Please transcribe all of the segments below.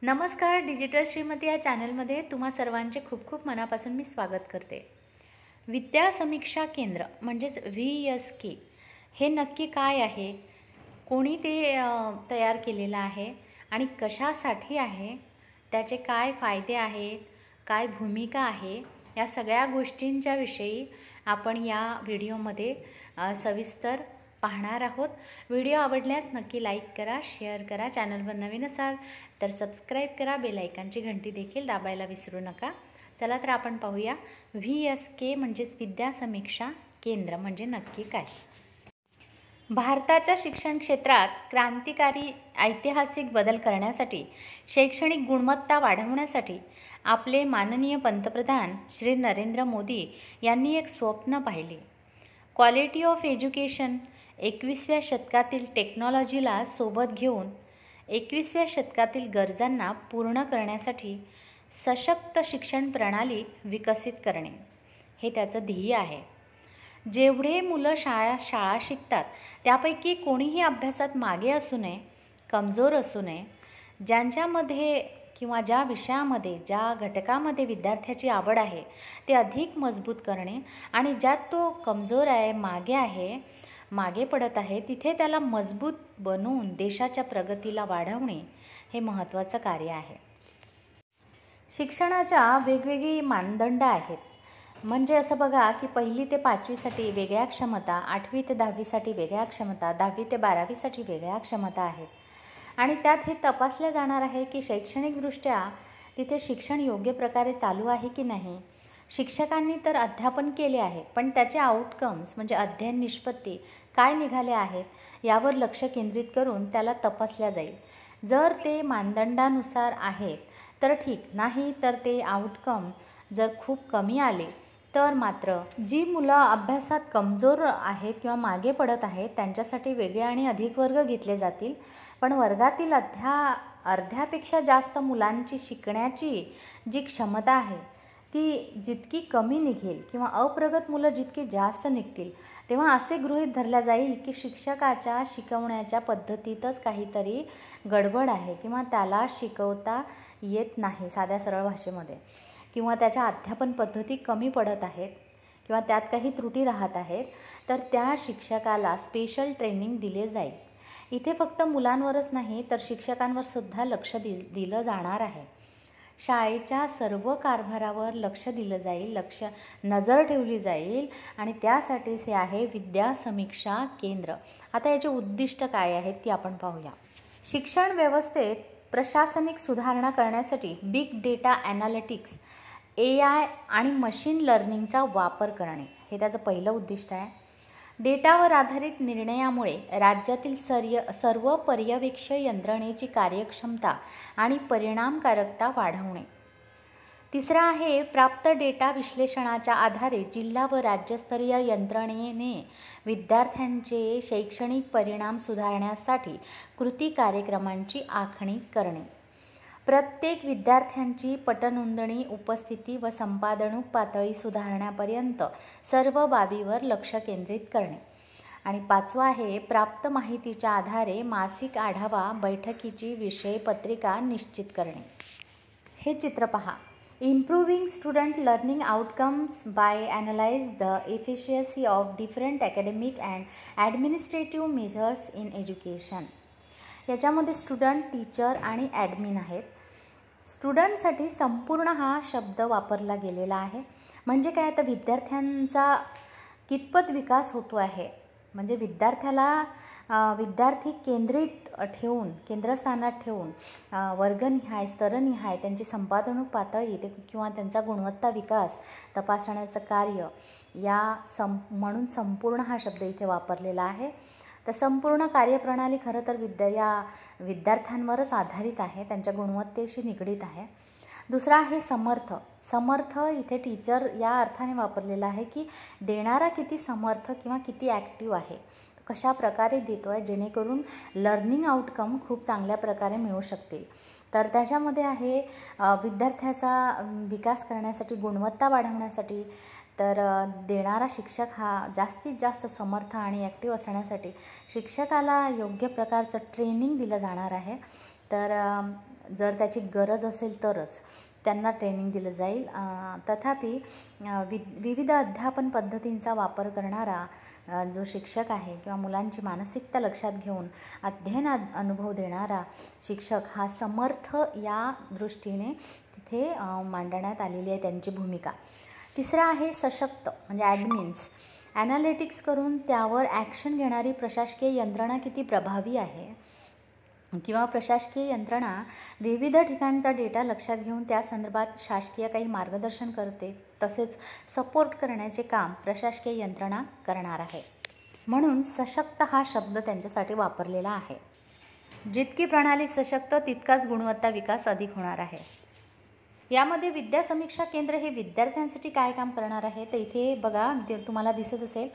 नमस्कार. डिजिटल श्रीमती या चॅनलमध्ये तुम्हा सर्वांचे खूप खूप मनापासून मी स्वागत करते. विद्या समीक्षा केंद्र म्हणजेच VSK हे नक्की काय आहे, कोणी ते तयार केलेलं आहे आणि कशासाठी आहे, त्याचे काय फायदे आहेत, काय भूमिका आहे, या सगळ्या गोष्टींच्या विषयी आपण या व्हिडिओमध्ये सविस्तर पाहणार आहोत. व्हिडिओ आवडल्यास नक्की लाईक करा, शेअर करा. चॅनलवर नवीन असाल तर सबस्क्राईब करा. बेल आयकॉनची घंटी देखील दाबायला विसरू नका. चला तर आपण पाहूया VSK म्हणजेच विद्या समीक्षा केंद्र म्हणजे नक्की काय. भारताच्या शिक्षण क्षेत्रात क्रांतिकारी ऐतिहासिक बदल करण्यासाठी, शैक्षणिक गुणवत्ता वाढवण्यासाठी आपले माननीय पंतप्रधान श्री नरेंद्र मोदी यांनी एक स्वप्न पाहिले. क्वालिटी ऑफ एज्युकेशन 21व्या शतकातील टेक्नॉलॉजीला सोबत घेऊन 21व्या शतकातील गरजांना पूर्ण करण्यासाठी सशक्त शिक्षण प्रणाली विकसित करणे हे त्याचं ध्येय आहे. जेवढे मुलं शाळा शिकतात त्यापैकी कोणीही अभ्यासात मागे असू नये, कमजोर असू नये. ज्यांच्यामध्ये किंवा ज्या विषयामध्ये, ज्या घटकामध्ये विद्यार्थ्याची आवड आहे ते अधिक मजबूत करणे आणि ज्यात तो कमजोर आहे, मागे पडत आहे, तिथे त्याला मजबूत बनवून देशाच्या प्रगतीला वाढवणे हे महत्त्वाचं कार्य आहे. शिक्षणाच्या वेगवेगळी मानदंड आहेत. म्हणजे असं बघा की 1ली ते 5वीसाठी वेगळ्या क्षमता, 8वी ते 10वीसाठी वेगळ्या क्षमता, 10वी ते 12वीसाठी वेगळ्या क्षमता आहेत. आणि त्यात हे तपासलं जाणार आहे की शैक्षणिकदृष्ट्या तिथे शिक्षण योग्य प्रकारे चालू आहे की नाही. शिक्षकांनी तर अध्यापन केले आहे, पण त्याचे आउटकम्स म्हणजे अध्ययन निष्पत्ती काय निघाले आहेत यावर लक्ष केंद्रित करून त्याला तपासल्या जाईल. जर ते मानदंडानुसार आहेत तर ठीक, नाही तर ते आउटकम जर खूप कमी आले तर मात्र जी मुलं अभ्यासात कमजोर आहेत किंवा मागे पडत आहेत त्यांच्यासाठी वेगळे आणि अधिक वर्ग घेतले जातील. पण वर्गातील अर्ध्यापेक्षा जास्त मुलांची शिकण्याची जी क्षमता आहे ती जितकी कमी निघेल किंवा अप्रगत मुलं जितकी जास्त निघतील तेव्हा असे गृहीत धरले जाईल की शिक्षकाच्या शिकवण्याच्या पद्धतीतच काहीतरी गडबड आहे किंवा त्याला शिकवता येत नाही साध्या सरळ भाषेमध्ये, किंवा त्याच्या अध्यापन पद्धती कमी पडत आहेत किंवा त्यात काही त्रुटी राहत आहेत, तर त्या शिक्षकाला स्पेशल ट्रेनिंग दिले जाईल. इथे फक्त मुलांवरच नाही तर शिक्षकांवर सुद्धा लक्ष दिलं जाणार आहे. शाळेच्या सर्व कारभारावर लक्ष दिलं जाईल, नजर ठेवली जाईल आणि त्यासाठीच हे आहे विद्या समीक्षा केंद्र. आता याचे उद्दिष्ट काय आहेत ती आपण पाहूया. शिक्षण व्यवस्थेत प्रशासनिक सुधारणा करण्यासाठी बिग डेटा ॲनालिटिक्स, AI आणि मशीन लर्निंगचा वापर करणे हे त्याचं पहिलं उद्दिष्ट आहे. डेटावर आधारित निर्णयामुळे राज्यातील सर्व पर्यवेक्षण यंत्रणेची कार्यक्षमता आणि परिणामकारकता वाढवणे. तिसरा आहे प्राप्त डेटा विश्लेषणाच्या आधारे जिल्हा व राज्यस्तरीय यंत्रणेने विद्यार्थ्यांचे शैक्षणिक परिणाम सुधारण्यासाठी कृती कार्यक्रमांची आखणी करणे. प्रत्येक विद्यार्थ्यांची पटनोंदणी, उपस्थिती व संपादनूक पातळी सुधारण्यापर्यंत सर्व बाबीवर लक्ष केंद्रित करणे. आणि 5वा आहे प्राप्त माहितीच्या आधारे मासिक आढावा बैठकीची विषयपत्रिका निश्चित करणे. हे चित्र पहा. Improving student learning outcomes by analyse the efficiency of different academic and administrative measures in education. याच्यामध्ये स्टुडंट, टीचर आणि ॲडमिन आहेत. स्टुडंटसाठी संपूर्ण हा शब्द वापरला गेलेला आहे. म्हणजे काय, तर विद्यार्थ्यांचा कितपत विकास होतो आहे, म्हणजे विद्यार्थी केंद्रित ठेवून, केंद्रस्थानात ठेवून वर्गनिहाय, स्तरनिहाय त्यांची संपादनूक पातळी किंवा त्यांचा गुणवत्ता विकास तपासण्याचं कार्य म्हणून संपूर्ण हा शब्द इथे वापरलेला आहे. तर संपूर्ण कार्यप्रणाली खरं तर विद्यार्थ्यांवरच आधारित आहे, त्यांच्या गुणवत्तेशी निगडीत आहे. दुसरा आहे समर्थ इथे टीचर या अर्थाने वापरलेला आहे की देणारा किती समर्थ किंवा किती ॲक्टिव्ह आहे, कशा प्रकारे देतो आहे जेणेकरून लर्निंग आउटकम खूप चांगल्या प्रकारे मिळू शकतील. तर त्याच्यामध्ये आहे विद्यार्थ्याचा विकास करण्यासाठी, गुणवत्ता वाढवण्यासाठी तर देणारा शिक्षक हा जास्तीत जास्त समर्थ आणि ॲक्टिव्ह असण्यासाठी शिक्षकाला योग्य प्रकारचं ट्रेनिंग दिलं जाणार आहे. तर जर त्याची गरज असेल तरच त्यांना ट्रेनिंग दिलं जाईल. तथापि विविध अध्यापन पद्धतींचा वापर करणारा जो शिक्षक आहे किंवा मुलांची मानसिकता लक्षात घेऊन अध्ययन अनुभव देणारा शिक्षक हा समर्थ या दृष्टीने तिथे मांडण्यात आलेली आहे त्यांची भूमिका. तिसरा आहे सशक्त म्हणजे ॲडमिन्स. ॲनालिटिक्स करून त्यावर ॲक्शन घेणारी प्रशासकीय यंत्रणा किती प्रभावी आहे किंवा प्रशासकीय यंत्रणा विविध ठिकाणचा डेटा लक्षात घेऊन त्या संदर्भात शासकीय काही मार्गदर्शन करते, तसेच सपोर्ट करण्याचे काम प्रशासकीय यंत्रणा करणार आहे. म्हणून सशक्त हा शब्द त्यांच्यासाठी वापरलेला आहे. जितकी प्रणाली सशक्त तितकाच गुणवत्ता विकास अधिक होणार आहे. यामध्ये विद्या समीक्षा केंद्र हे विद्यार्थ्यांसाठी काय काम करणार आहे, तर इथे बघा तुम्हाला दिसत असेल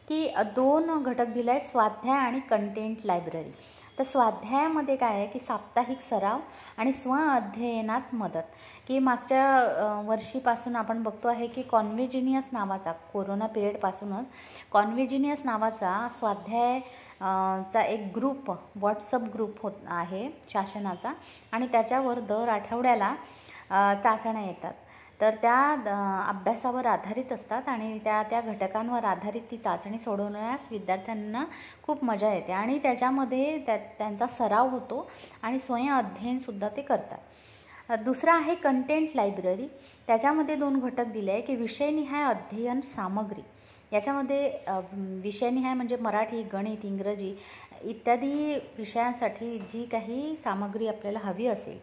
की 2 घटक दिले आहे, स्वाध्याय आणि कंटेंट लायब्ररी. तर स्वाध्यायामध्ये काय आहे की साप्ताहिक सराव आणि स्वअध्ययनात मदत. की मागच्या वर्षीपासून आपण बघतो आहे की कॉन्व्हेजिनियस नावाचा, कोरोना पिरियडपासूनच कॉन्व्हेजिनियस नावाचा स्वाध्याय चा एक ग्रुप, व्हॉट्सअप ग्रुप आहे शासनाचा, आणि त्याच्यावर दर आठवड्याला चाचण्या येतात. तर त्या अभ्यासावर आधारित असतात आणि त्या घटकांवर आधारित ती चाचणी सोडवण्यास विद्यार्थ्यांना खूप मजा येते आणि त्याच्यामध्ये त्यांचा सराव होतो आणि स्वयं अध्ययनसुद्धा ते करतात. दुसरा आहे कंटेंट लायब्ररी. त्याच्यामध्ये 2 घटक दिले आहे की विषयनिहाय अध्ययन सामग्री. याच्यामध्ये विषयनिहाय म्हणजे मराठी, गणित, इंग्रजी इत्यादी विषयांसाठी जी काही सामग्री आपल्याला हवी असेल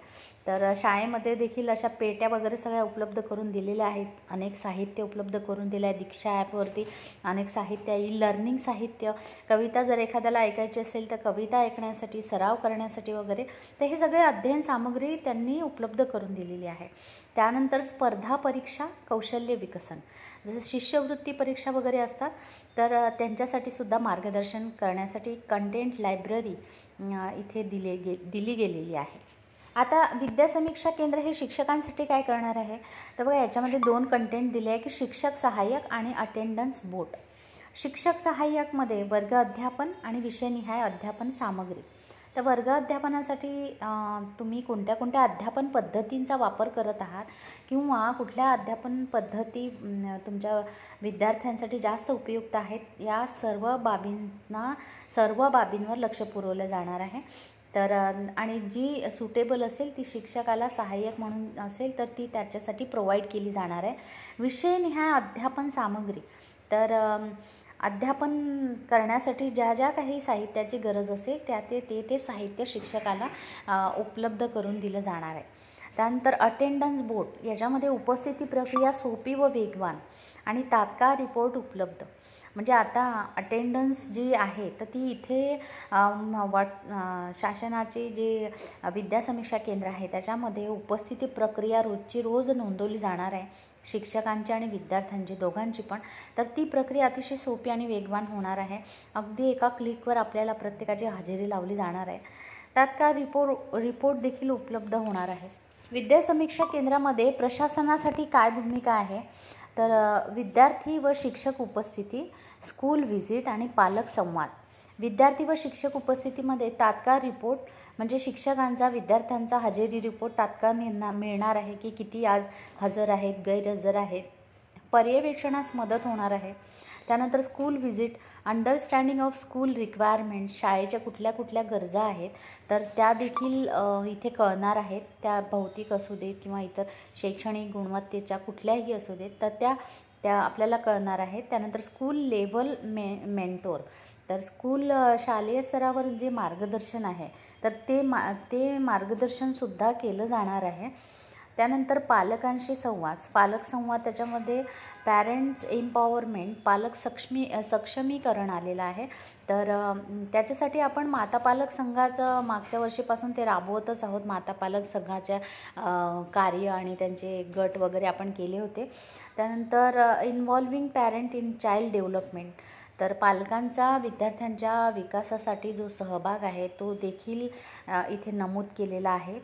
तर शाळेमध्ये देखील अशा पेट्या वगैरे सगळ्या उपलब्ध करून दिलेल्या आहेत. अनेक साहित्य उपलब्ध करून दिलं आहे. दीक्षा ॲपवरती अनेक साहित्य, लर्निंग साहित्य, कविता जर एखाद्याला ऐकायची असेल तर कविता ऐकण्यासाठी, सराव करण्यासाठी वगैरे, तर हे सगळे अध्ययन सामग्री त्यांनी उपलब्ध करून दिलेली आहे. त्यानंतर स्पर्धा परीक्षा, कौशल्य विकसन, जसं शिष्यवृत्ती परीक्षा वगैरे असतात तर त्यांच्यासाठी सुद्धा मार्गदर्शन करण्यासाठी कंटेंट लायब्ररी इथे दिली गेलेली आहे. आता विद्या समीक्षा केंद्र हे शिक्षकांसाठी काय करणार आहे, तर बघा याच्यामध्ये 2 कंटेंट दिले आहे की शिक्षक सहाय्यक आणि अटेंडन्स बोर्ड. शिक्षक सहाय्यकमध्ये वर्ग अध्यापन आणि विषयनिहाय अध्यापन सामग्री. तर वर्ग अध्यापनासाठी तुम्ही कोणत्या कोणत्या अध्यापन पद्धतींचा वापर करत आहात किंवा कुठल्या अध्यापन पद्धती तुमच्या विद्यार्थ्यांसाठी जास्त उपयुक्त आहेत, या सर्व बाबींवर लक्ष पुरवलं जाणार आहे. तर आणि जी सुटेबल असेल ती शिक्षकाला सहाय्यक म्हणून असेल तर ती त्याच्यासाठी प्रोव्हाइड केली जाणार आहे. विषयनिहाय अध्यापन सामग्री, तर अध्यापन करण्यासाठी ज्या ज्या काही साहित्याची गरज असेल ते साहित्य शिक्षकाला उपलब्ध करून दिलं जाणार आहे. त्यानंतर अटेंडन्स बोर्ड, याच्यामध्ये उपस्थिती प्रक्रिया सोपी व वेगवान आणि तात्काळ रिपोर्ट उपलब्ध. म्हणजे आता अटेंडन्स जी आहे तर ती इथे शासनाचे जे विद्या समीक्षा केंद्र आहे त्याच्यामध्ये उपस्थिती प्रक्रिया रोजची रोज नोंदवली जाणार आहे, शिक्षकांची आणि विद्यार्थ्यांची दोघांची पण. तर ती प्रक्रिया अतिशय सोपी आणि वेगवान होणार आहे. अगदी एका क्लिकवर आपल्याला प्रत्येकाची हजेरी लावली जाणार आहे. तात्काळ रिपोर्ट देखील उपलब्ध होणार आहे. विद्या समीक्षा केंद्रामध्ये प्रशासनासाठी काय भूमिका आहे, तर विद्यार्थी व शिक्षक उपस्थिती, स्कूल व्हिजिट आणि पालक संवाद. विद्यार्थी व शिक्षक उपस्थितीमध्ये तात्काळ रिपोर्ट म्हणजे शिक्षकांचा विद्यार्थ्यांचा हजेरी रिपोर्ट तात्काळ मिळणार आहे की किती आज हजर आहेत, गैरहजर आहेत. पर्यवेक्षणास मदत होणार आहे. त्यानंतर school visit, understanding of school requirement, शाळेच्या कुठल्या कुठल्या गरजा आहेत तर त्या देखील इथे कळणार आहेत. त्या भौतिक असू देत किंवा इतर शैक्षणिक गुणवत्तेच्या कुठल्याही असू देत तर त्या आपल्याला कळणार आहेत. त्यानंतर स्कूल लेवल मेंटोर, तर शालेय स्तरावर जे मार्गदर्शन आहे तर ते मार्गदर्शनसुद्धा केलं जाणार आहे. त्यानंतर पालकांशी पालक संवाद, त्याच्यामध्ये पॅरेंट्स एम्पॉवरमेंट, पालक सक्षमीकरण आलेलं आहे. तर त्याच्यासाठी आपण माता पालक संघाचं मागच्या वर्षीपासून ते राबवतच आहोत. माता पालक संघाच्या कार्य आणि त्यांचे गट वगैरे आपण केले होते. त्यानंतर involving parent in child development, तर पालकांचा विद्यार्थ्यांच्या विकासासाठी जो सहभाग आहे तो देखील इथे नमूद केलेला आहे.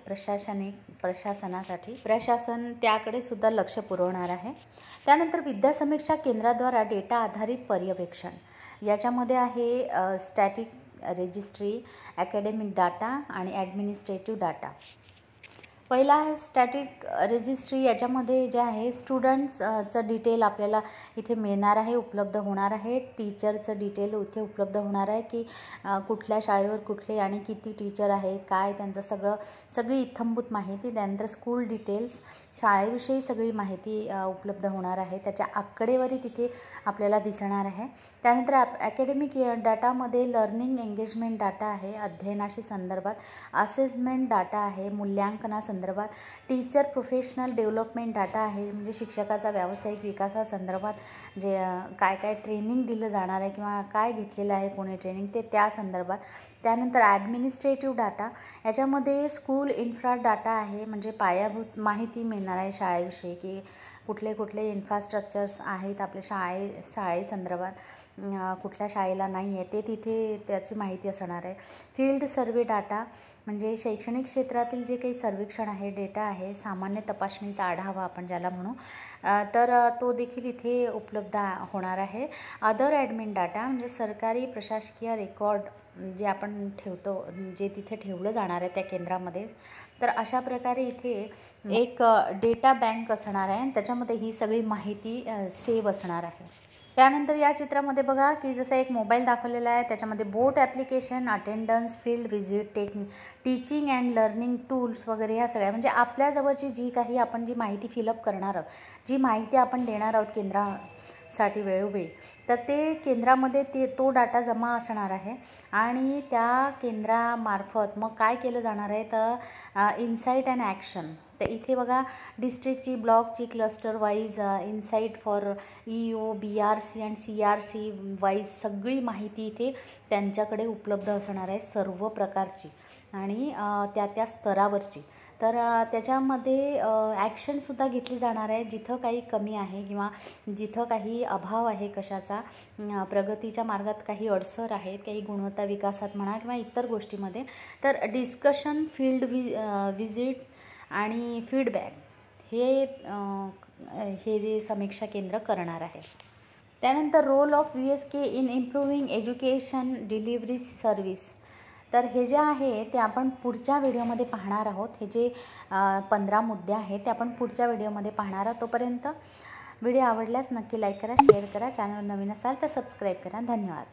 प्रशासनासाठी प्रशासन त्याकडे सुद्धा लक्ष पुरवणार आहे. त्यानंतर विद्या समीक्षा केंद्राद्वारा डेटा आधारित पर्यवेक्षण, याच्यामध्ये आहे स्टॅटिक रजिस्ट्री, अकॅडमिक डाटा आणि ॲडमिनिस्ट्रेटिव्ह डाटा. पहिला आहे स्टॅटिक रजिस्ट्री. याच्यामध्ये जे आहे स्टुडंट्सचं डिटेल आपल्याला इथे मिळणार आहे, उपलब्ध होणार आहे. टीचरचं डिटेल इथे उपलब्ध होणार आहे की कुठल्या शाळेवर कुठले आणि किती टीचर आहेत, काय त्यांचं सगळी इत्थंभूत माहिती. त्यानंतर स्कूल डिटेल्स, शाळेविषयी सगळी माहिती उपलब्ध होणार आहे. त्याच्या आकडेवारी तिथे आपल्याला दिसणार आहे. त्यानंतर अकॅडमिक डाटामध्ये लर्निंग एंगेजमेंट डाटा आहे, अध्ययनाशी संदर्भात. असेसमेंट डाटा आहे, मूल्यांकनासंदर्भात. टीचर प्रोफेशनल डेव्हलपमेंट डाटा आहे, म्हणजे शिक्षकाचा व्यावसायिक विकासासंदर्भात जे काय काय ट्रेनिंग दिलं जाणार आहे किंवा काय घेतलेलं आहे कोणी ट्रेनिंग ते त्या संदर्भात. त्यानंतर ॲडमिनिस्ट्रेटिव्ह डाटा, याच्यामध्ये स्कूल इन्फ्रा डाटा आहे, म्हणजे पायाभूत माहिती मिळणार आहे शाळेविषयी की कुठले कुठले इन्फ्रास्ट्रक्चर्स आहेत आपल्या शाळेसंदर्भात, कुठल्या शाळेला नाही आहे ते तिथे त्याची माहिती असणार आहे. फील्ड सर्वे डाटा, म्हणजे शैक्षणिक क्षेत्रातील जे काही सर्वेक्षण आहे, डेटा आहे, सामान्य तपासणीचा आढावा आपण ज्याला म्हणू, तर तो देखील इथे उपलब्ध होणार आहे. अदर ॲडमिन डाटा, म्हणजे सरकारी प्रशासकीय रेकॉर्ड जे आपण ठेवतो, जे तिथे ठेवलं जाणार आहे त्या केंद्रामध्ये. तर अशा प्रकारे इथे एक डेटा बँक असणार आहे आणि त्याच्यामध्ये ही सगळी माहिती सेव्ह असणार आहे. त्यानंतर या चित्रामध्ये बघा की जसं एक मोबाईल दाखवलेला आहे, त्याच्यामध्ये बोट application, attendance, field visit, teaching and learning tools वगैरे ह्या सगळ्या, म्हणजे आपल्याजवळची जी काही आपण जी माहिती फिलअप करणार आहोत, जी माहिती आपण देणार आहोत केंद्रासाठी वेळोवेळी, तर ते केंद्रामध्ये तो डाटा जमा असणार आहे. आणि त्या केंद्रामार्फत मग काय केलं जाणार आहे तर इन्साईट अँड ॲक्शन. तर इथे बघा डिस्ट्रिक्टची, ब्लॉकची, cluster wise insight for EO, BRC and CRC wise सगळी माहिती इथे त्यांच्याकडे उपलब्ध असणार आहे, सर्व प्रकारची आणि त्या स्तरावरची. तर त्याच्यामध्ये ॲक्शनसुद्धा घेतली जाणार आहे जिथं काही कमी आहे किंवा जिथं काही अभाव आहे कशाचा, प्रगतीच्या मार्गात काही अडसर आहेत, काही गुणवत्ता विकासात म्हणा किंवा इतर गोष्टीमध्ये. तर डिस्कशन, फील्ड व्हिजिट्स आणि फीडबॅक हे जे समीक्षा केंद्र करणार आहे. त्यानंतर role of VSK in improving education delivery service. तर हे जे आहे ते आपण पुढच्या व्हिडिओमध्ये पाहणार आहोत. हे जे 15 मुद्दे आहेत ते आपण पुढच्या व्हिडिओमध्ये पाहणार आहोत. तोपर्यंत व्हिडिओ आवडल्यास नक्की लाईक करा, शेअर करा, चॅनल नवीन असाल तर सबस्क्राईब करा. धन्यवाद.